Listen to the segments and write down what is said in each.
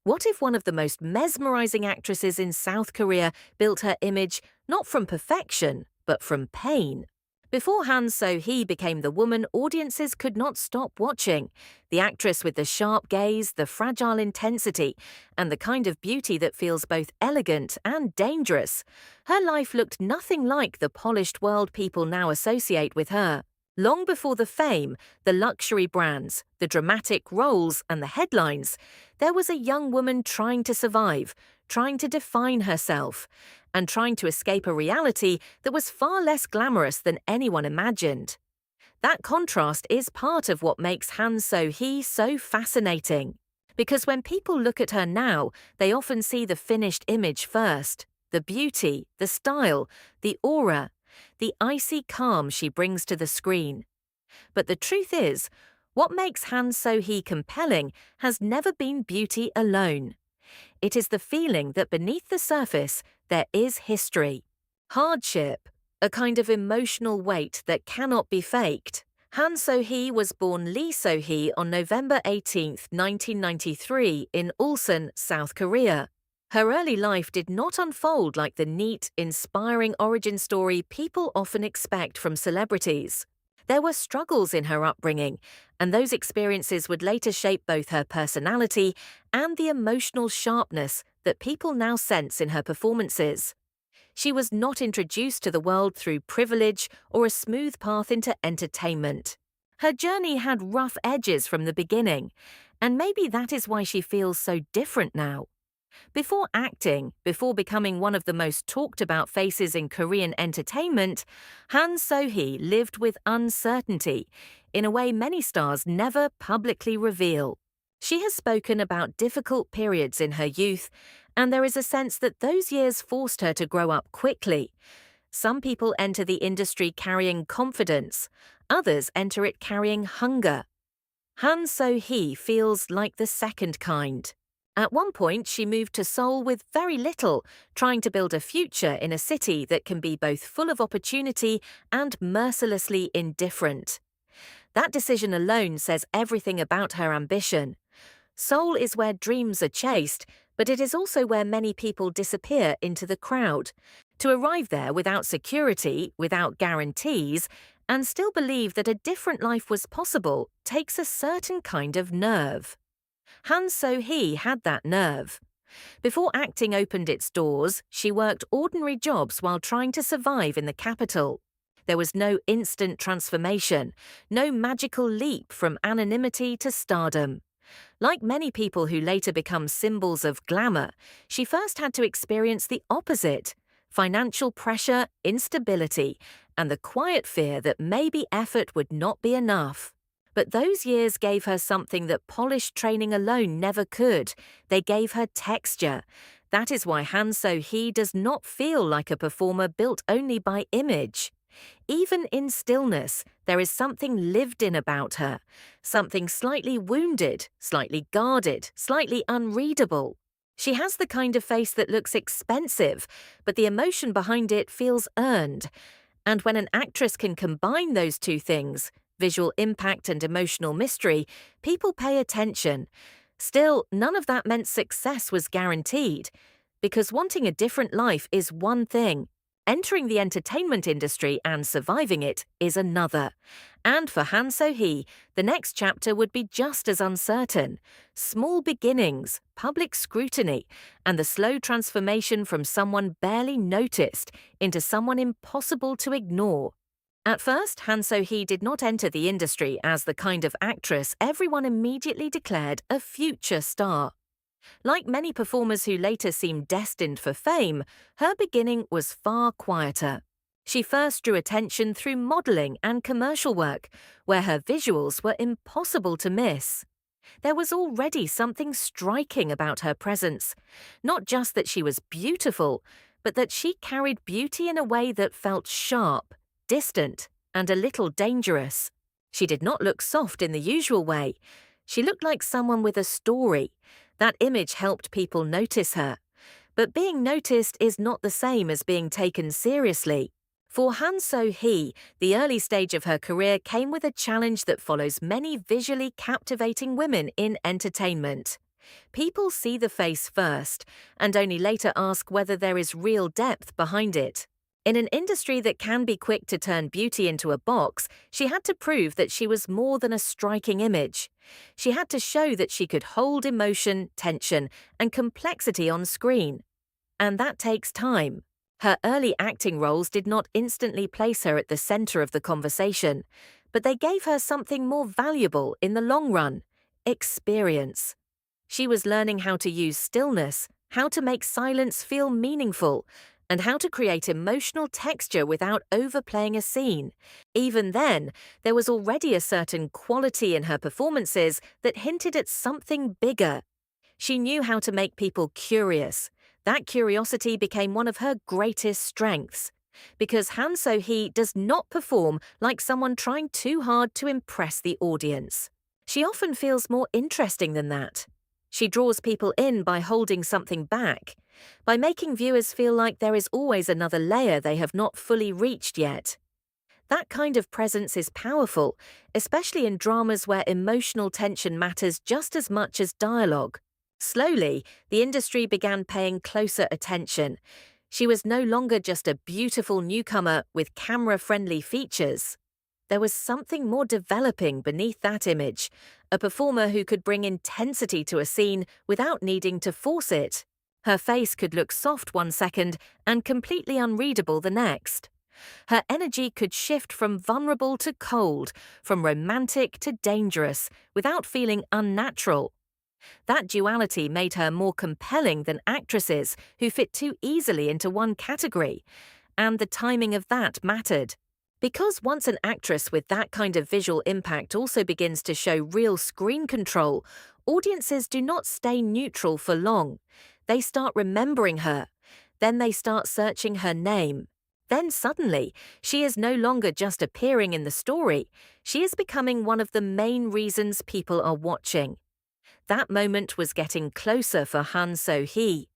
What if one of the most mesmerizing actresses in South Korea built her image not from perfection, but from pain? Before Han So Hee became the woman audiences could not stop watching, the actress with the sharp gaze, the fragile intensity, and the kind of beauty that feels both elegant and dangerous, her life looked nothing like the polished world people now associate with her. Long before the fame, the luxury brands, the dramatic roles, and the headlines, there was a young woman trying to survive, trying to define herself, and trying to escape a reality that was far less glamorous than anyone imagined. That contrast is part of what makes Han So Hee so fascinating. Because when people look at her now, they often see the finished image first, the beauty, the style, the aura, the icy calm she brings to the screen. But the truth is, what makes Han So Hee compelling has never been beauty alone. It is the feeling that beneath the surface there is history, hardship, a kind of emotional weight that cannot be faked. Han So Hee was born Lee So Hee on November 18, 1993 in Ulsan, South Korea. Her early life did not unfold like the neat, inspiring origin story people often expect from celebrities. There were struggles in her upbringing, and those experiences would later shape both her personality and the emotional sharpness that people now sense in her performances. She was not introduced to the world through privilege or a smooth path into entertainment. Her journey had rough edges from the beginning, and maybe that is why she feels so different now. Before acting, before becoming one of the most talked about faces in Korean entertainment, Han So Hee lived with uncertainty, in a way many stars never publicly reveal. She has spoken about difficult periods in her youth, and there is a sense that those years forced her to grow up quickly. Some people enter the industry carrying confidence, others enter it carrying hunger. Han So Hee feels like the second kind. At one point, she moved to Seoul with very little, trying to build a future in a city that can be both full of opportunity and mercilessly indifferent. That decision alone says everything about her ambition. Seoul is where dreams are chased, but it is also where many people disappear into the crowd. To arrive there without security, without guarantees, and still believe that a different life was possible takes a certain kind of nerve. Han So Hee had that nerve. Before acting opened its doors, she worked ordinary jobs while trying to survive in the capital. There was no instant transformation, no magical leap from anonymity to stardom. Like many people who later become symbols of glamour, she first had to experience the opposite: financial pressure, instability, and the quiet fear that maybe effort would not be enough. But those years gave her something that polished training alone never could. They gave her texture. That is why Han So Hee does not feel like a performer built only by image. Even in stillness, there is something lived in about her, something slightly wounded, slightly guarded, slightly unreadable. She has the kind of face that looks expensive, but the emotion behind it feels earned. And when an actress can combine those two things, visual impact and emotional mystery, people pay attention. Still, none of that meant success was guaranteed, because wanting a different life is one thing. Entering the entertainment industry and surviving it is another. And for Han So Hee, the next chapter would be just as uncertain. Small beginnings, public scrutiny, and the slow transformation from someone barely noticed into someone impossible to ignore. At first, Han So Hee did not enter the industry as the kind of actress everyone immediately declared a future star. Like many performers who later seemed destined for fame, her beginning was far quieter. She first drew attention through modeling and commercial work, where her visuals were impossible to miss. There was already something striking about her presence. Not just that she was beautiful, but that she carried beauty in a way that felt sharp, distant, and a little dangerous. She did not look soft in the usual way. She looked like someone with a story. That image helped people notice her. But being noticed is not the same as being taken seriously. For Han So Hee, the early stage of her career came with a challenge that follows many visually captivating women in entertainment. People see the face first and only later ask whether there is real depth behind it. In an industry that can be quick to turn beauty into a box, she had to prove that she was more than a striking image. She had to show that she could hold emotion, tension, and complexity on screen. And that takes time. Her early acting roles did not instantly place her at the center of the conversation, but they gave her something more valuable in the long run: experience. She was learning how to use stillness, how to make silence feel meaningful, and how to create emotional texture without overplaying a scene. Even then, there was already a certain quality in her performances that hinted at something bigger. She knew how to make people curious. That curiosity became one of her greatest strengths. Because Han So Hee does not perform like someone trying too hard to impress the audience. She often feels more interesting than that. She draws people in by holding something back, by making viewers feel like there is always another layer they have not fully reached yet. That kind of presence is powerful, especially in dramas where emotional tension matters just as much as dialogue. Slowly, the industry began paying closer attention. She was no longer just a beautiful newcomer with camera-friendly features. There was something more developing beneath that image, a performer who could bring intensity to a scene without needing to force it. Her face could look soft one second and completely unreadable the next. Her energy could shift from vulnerable to cold, from romantic to dangerous, without feeling unnatural. That duality made her more compelling than actresses who fit too easily into one category, and the timing of that mattered. Because once an actress with that kind of visual impact also begins to show real screen control, audiences do not stay neutral for long. They start remembering her. Then they start searching her name. Then suddenly, she is no longer just appearing in the story. She is becoming one of the main reasons people are watching. That moment was getting closer for Han So Hee.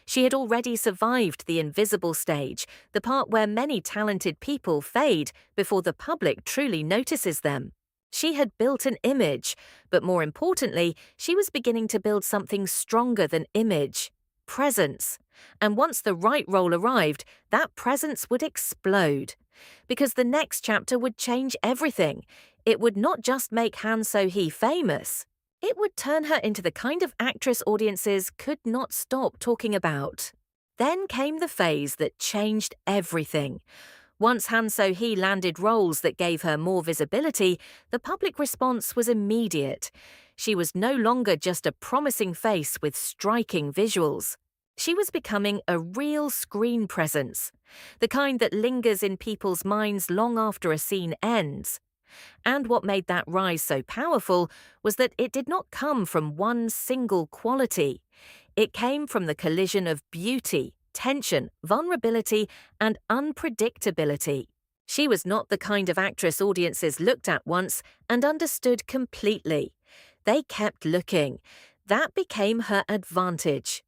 She had already survived the invisible stage, the part where many talented people fade before the public truly notices them. She had built an image, but more importantly, she was beginning to build something stronger than image: presence. And once the right role arrived, that presence would explode. Because the next chapter would change everything. It would not just make Han So Hee famous. It would turn her into the kind of actress audiences could not stop talking about. Then came the phase that changed everything. Once Han So Hee landed roles that gave her more visibility, the public response was immediate. She was no longer just a promising face with striking visuals. She was becoming a real screen presence, the kind that lingers in people's minds long after a scene ends. And what made that rise so powerful was that it did not come from one single quality. It came from the collision of beauty, tension, vulnerability, and unpredictability. She was not the kind of actress audiences looked at once and understood completely. They kept looking. That became her advantage.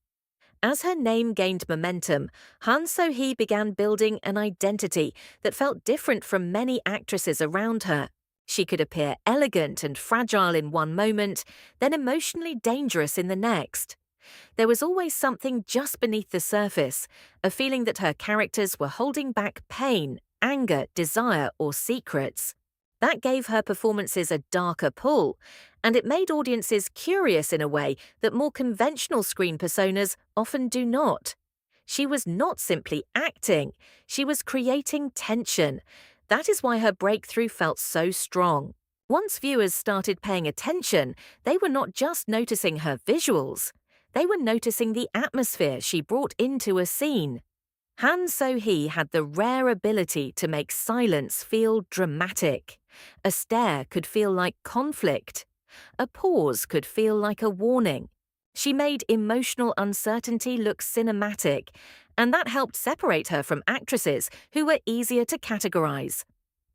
As her name gained momentum, Han So Hee began building an identity that felt different from many actresses around her. She could appear elegant and fragile in one moment, then emotionally dangerous in the next. There was always something just beneath the surface, a feeling that her characters were holding back pain, anger, desire, or secrets. That gave her performances a darker pull, and it made audiences curious in a way that more conventional screen personas often do not. She was not simply acting, she was creating tension. That is why her breakthrough felt so strong. Once viewers started paying attention, they were not just noticing her visuals. They were noticing the atmosphere she brought into a scene. Han So Hee had the rare ability to make silence feel dramatic. A stare could feel like conflict. A pause could feel like a warning. She made emotional uncertainty look cinematic, and that helped separate her from actresses who were easier to categorize.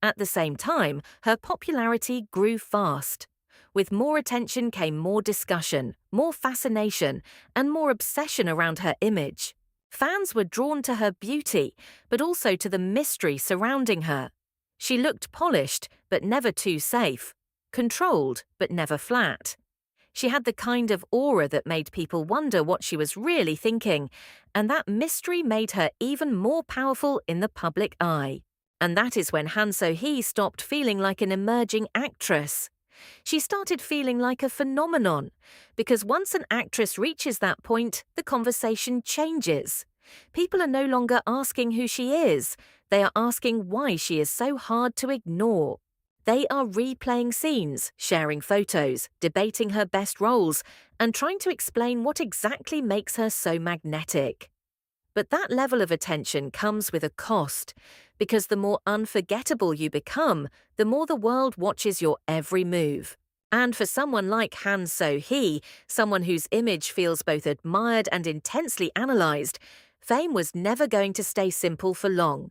At the same time, her popularity grew fast. With more attention came more discussion, more fascination, and more obsession around her image. Fans were drawn to her beauty, but also to the mystery surrounding her. She looked polished, but never too safe, controlled, but never flat. She had the kind of aura that made people wonder what she was really thinking, and that mystery made her even more powerful in the public eye. And that is when Han So Hee stopped feeling like an emerging actress. She started feeling like a phenomenon, because once an actress reaches that point, the conversation changes. People are no longer asking who she is, they are asking why she is so hard to ignore. They are replaying scenes, sharing photos, debating her best roles, and trying to explain what exactly makes her so magnetic. But that level of attention comes with a cost, because the more unforgettable you become, the more the world watches your every move. And for someone like Han So Hee, someone whose image feels both admired and intensely analysed, fame was never going to stay simple for long.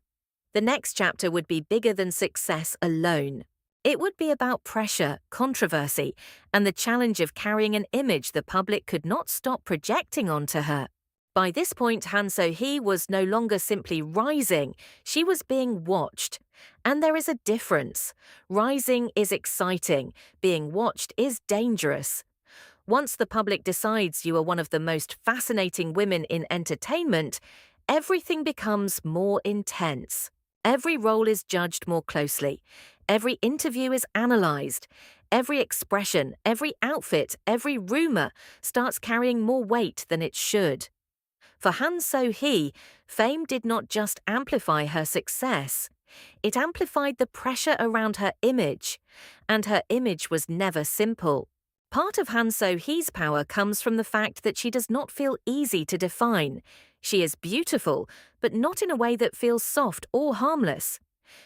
The next chapter would be bigger than success alone. It would be about pressure, controversy, and the challenge of carrying an image the public could not stop projecting onto her. By this point, Han So Hee was no longer simply rising, she was being watched. And there is a difference. Rising is exciting, being watched is dangerous. Once the public decides you are one of the most fascinating women in entertainment, everything becomes more intense. Every role is judged more closely. Every interview is analysed. Every expression, every outfit, every rumour starts carrying more weight than it should. For Han So Hee, fame did not just amplify her success. It amplified the pressure around her image. And her image was never simple. Part of Han So Hee's power comes from the fact that she does not feel easy to define. She is beautiful, but not in a way that feels soft or harmless.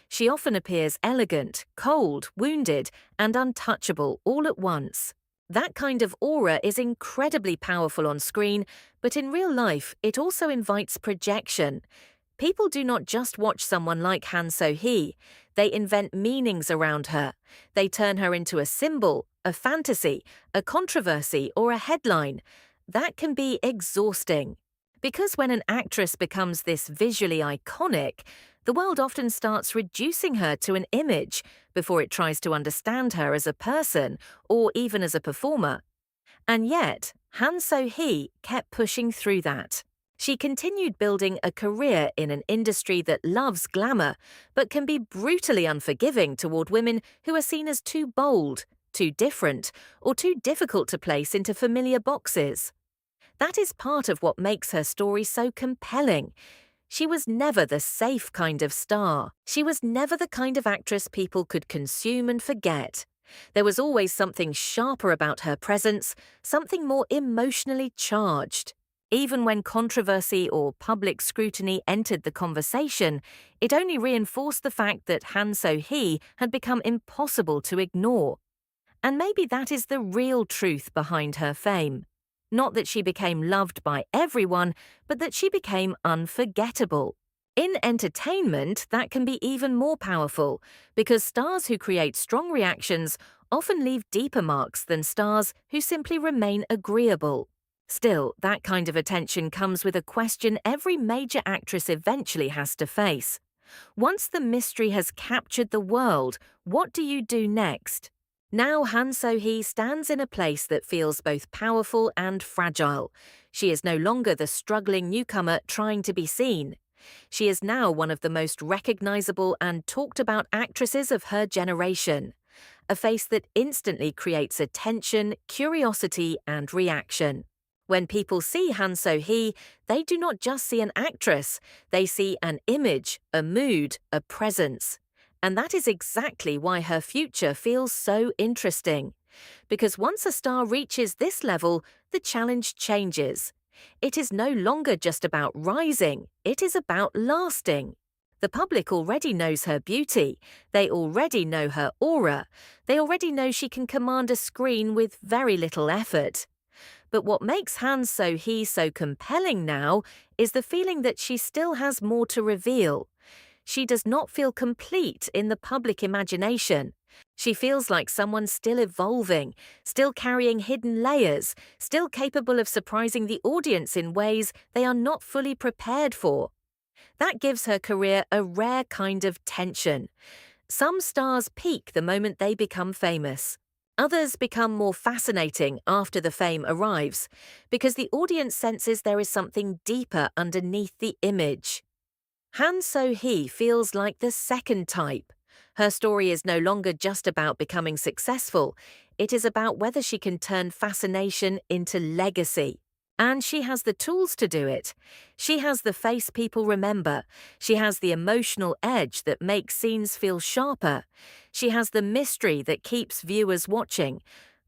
She often appears elegant, cold, wounded, and untouchable all at once. That kind of aura is incredibly powerful on screen, but in real life, it also invites projection. People do not just watch someone like Han So Hee, they invent meanings around her. They turn her into a symbol, a fantasy, a controversy, or a headline. That can be exhausting. Because when an actress becomes this visually iconic, the world often starts reducing her to an image before it tries to understand her as a person or even as a performer. And yet, Han So Hee kept pushing through that. She continued building a career in an industry that loves glamour, but can be brutally unforgiving toward women who are seen as too bold, too different, or too difficult to place into familiar boxes. That is part of what makes her story so compelling. She was never the safe kind of star. She was never the kind of actress people could consume and forget. There was always something sharper about her presence, something more emotionally charged. Even when controversy or public scrutiny entered the conversation, it only reinforced the fact that Han So Hee had become impossible to ignore. And maybe that is the real truth behind her fame. Not that she became loved by everyone, but that she became unforgettable. In entertainment, that can be even more powerful, because stars who create strong reactions often leave deeper marks than stars who simply remain agreeable. Still, that kind of attention comes with a question every major actress eventually has to face. Once the mystery has captured the world, what do you do next? Now Han So Hee stands in a place that feels both powerful and fragile. She is no longer the struggling newcomer trying to be seen. She is now one of the most recognizable and talked about actresses of her generation. A face that instantly creates attention, curiosity, and reaction. When people see Han So Hee, they do not just see an actress, they see an image, a mood, a presence. And that is exactly why her future feels so interesting. Because once a star reaches this level, the challenge changes. It is no longer just about rising, it is about lasting. The public already knows her beauty, they already know her aura, they already know she can command a screen with very little effort. But what makes Han So Hee so compelling now is the feeling that she still has more to reveal. She does not feel complete in the public imagination. She feels like someone still evolving, still carrying hidden layers, still capable of surprising the audience in ways they are not fully prepared for. That gives her career a rare kind of tension. Some stars peak the moment they become famous. Others become more fascinating after the fame arrives, because the audience senses there is something deeper underneath the image. Han So Hee feels like the second type. Her story is no longer just about becoming successful, it is about whether she can turn fascination into legacy. And she has the tools to do it. She has the face people remember. She has the emotional edge that makes scenes feel sharper. She has the mystery that keeps viewers watching.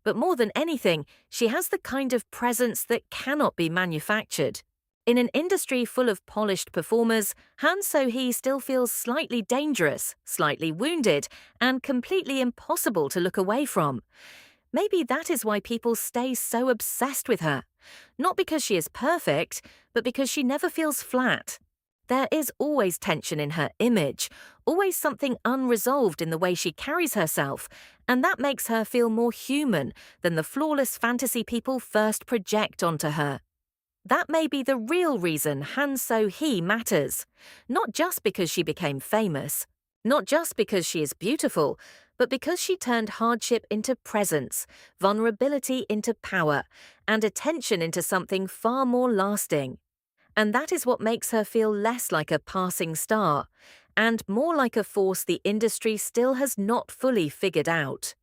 But more than anything, she has the kind of presence that cannot be manufactured. In an industry full of polished performers, Han So Hee still feels slightly dangerous, slightly wounded, and completely impossible to look away from. Maybe that is why people stay so obsessed with her. Not because she is perfect, but because she never feels flat. There is always tension in her image, always something unresolved in the way she carries herself, and that makes her feel more human than the flawless fantasy people first project onto her. That may be the real reason Han So Hee matters, not just because she became famous, not just because she is beautiful, but because she turned hardship into presence, vulnerability into power, and attention into something far more lasting. And that is what makes her feel less like a passing star, and more like a force the industry still has not fully figured out.